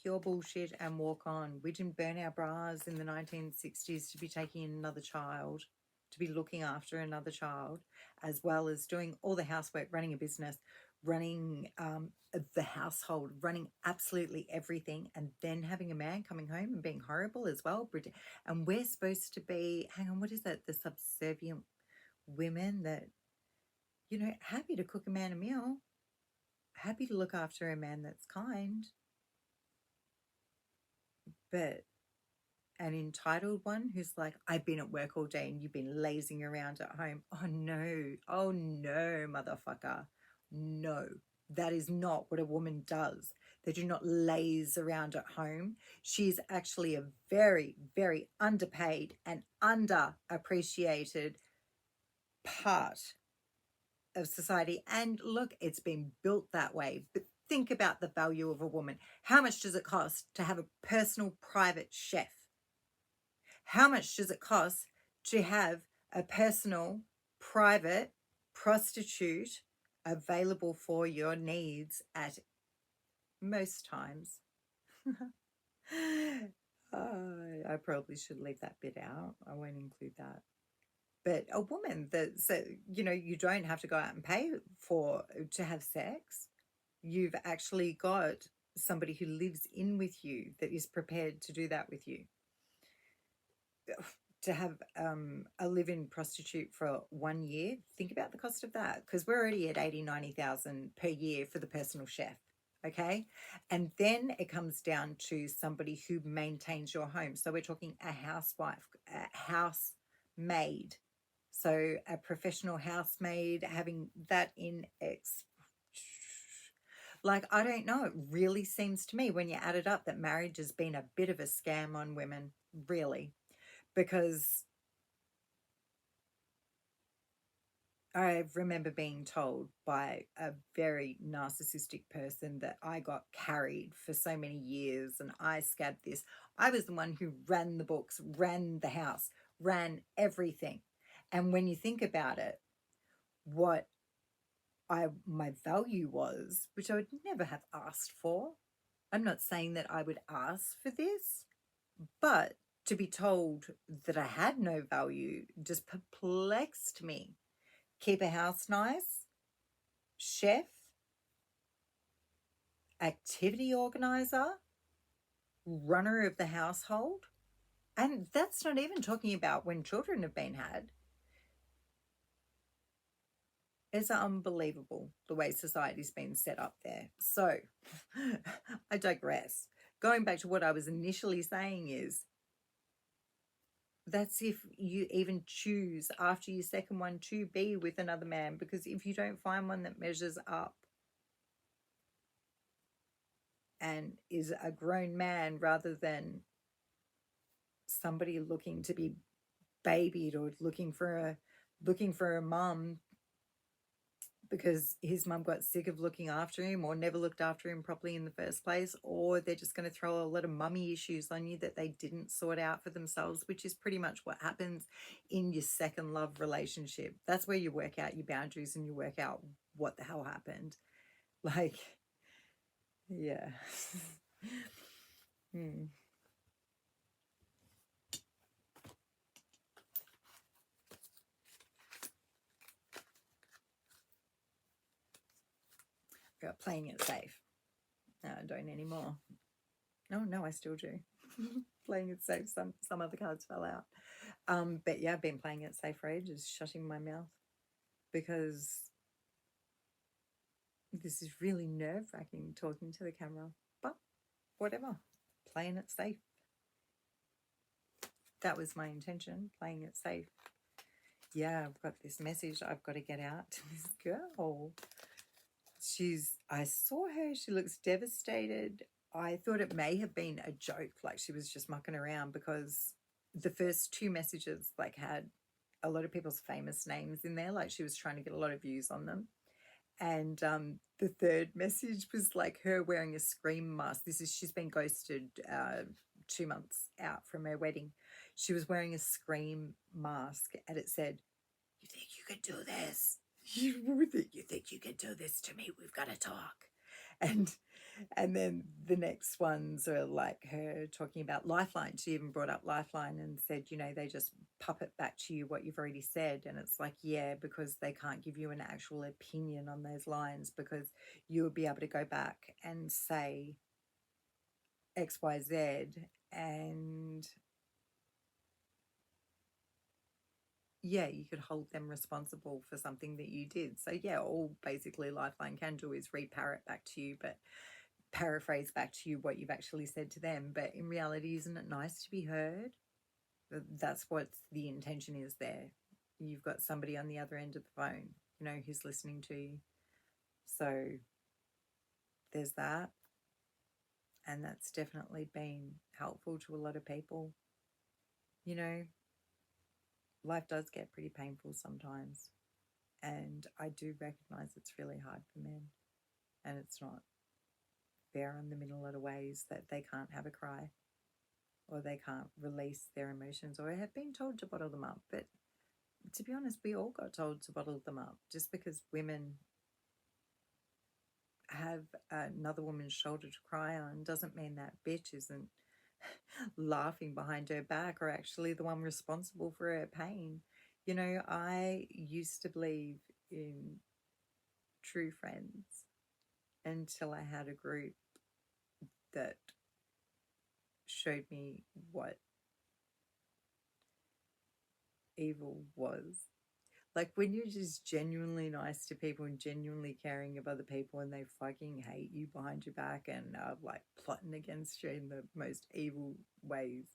your bullshit and walk on. We didn't burn our bras in the 1960s to be taking in another child, to be looking after another child, as well as doing all the housework, running a business, running the household, running absolutely everything, and then having a man coming home and being horrible as well. And we're supposed to be, hang on, what is that? The subservient women that, you know, happy to cook a man a meal, happy to look after a man that's kind, but an entitled one who's like, I've been at work all day and you've been lazing around at home. Oh no, motherfucker. No, that is not what a woman does. They do not laze around at home. She's actually a very, very underpaid and underappreciated part of society. And look, it's been built that way. But think about the value of a woman. How much does it cost to have a personal private chef? How much does it cost to have a personal private prostitute available for your needs at most times? I probably should leave that bit out. I won't include that. But a woman that, so, you know, you don't have to go out and pay to have sex. You've actually got somebody who lives in with you that is prepared to do that with you. To have a live-in prostitute for 1 year, think about the cost of that, because we're already at 80,000-90,000 per year for the personal chef. Okay, and then it comes down to somebody who maintains your home. So we're talking a housewife, a housemaid. So a professional housemaid, having that in like, I don't know, it really seems to me when you add it up that marriage has been a bit of a scam on women, really, because I remember being told by a very narcissistic person that I got carried for so many years and I scabbed this. I was the one who ran the books, ran the house, ran everything. And when you think about it, what my value was, which I would never have asked for. I'm not saying that I would ask for this, but to be told that I had no value just perplexed me. Keep a house nice, chef, activity organizer, runner of the household. And that's not even talking about when children have been had. It's unbelievable the way society's been set up there. So I digress. Going back to what I was initially saying is, that's if you even choose after your second one to be with another man, because if you don't find one that measures up and is a grown man rather than somebody looking to be babied or looking for a mum because his mum got sick of looking after him or never looked after him properly in the first place, or they're just going to throw a lot of mummy issues on you that they didn't sort out for themselves, which is pretty much what happens in your second love relationship. That's where you work out your boundaries and you work out what the hell happened. Like, yeah. Got playing it safe. No, I don't anymore. No, I still do. Playing it safe. Some other cards fell out. But yeah, I've been playing it safe for ages, shutting my mouth, because this is really nerve-wracking talking to the camera. But whatever, playing it safe. That was my intention, playing it safe. Yeah, I've got this message I've got to get out to this girl. I saw her, she looks devastated. I thought it may have been a joke, like she was just mucking around, because the first two messages like had a lot of people's famous names in there, like she was trying to get a lot of views on them. And the third message was like her wearing a scream mask. She's been ghosted 2 months out from her wedding. She was wearing a scream mask and it said, "You think you can do this? You think you can do this to me? We've got to talk." And And then the next ones are like her talking about Lifeline. She even brought up Lifeline and said, you know, they just puppet back to you what you've already said. And it's like, yeah, because they can't give you an actual opinion on those lines, because you would be able to go back and say XYZ, and yeah, you could hold them responsible for something that you did. So yeah, all basically Lifeline can do is re-parrot back to you, but paraphrase back to you what you've actually said to them. But in reality, isn't it nice to be heard? That's what the intention is there. You've got somebody on the other end of the phone, you know, who's listening to you. So there's that. And that's definitely been helpful to a lot of people. You know, life does get pretty painful sometimes. And I do recognize it's really hard for men. And it's not fair on them in a lot of ways that they can't have a cry, or they can't release their emotions, or have been told to bottle them up. But to be honest, we all got told to bottle them up. Just because women have another woman's shoulder to cry on doesn't mean that bitch isn't laughing behind her back, or actually the one responsible for her pain. You know, I used to believe in true friends until I had a group that showed me what evil was. Like when you're just genuinely nice to people and genuinely caring of other people, and they fucking hate you behind your back and are like plotting against you in the most evil ways.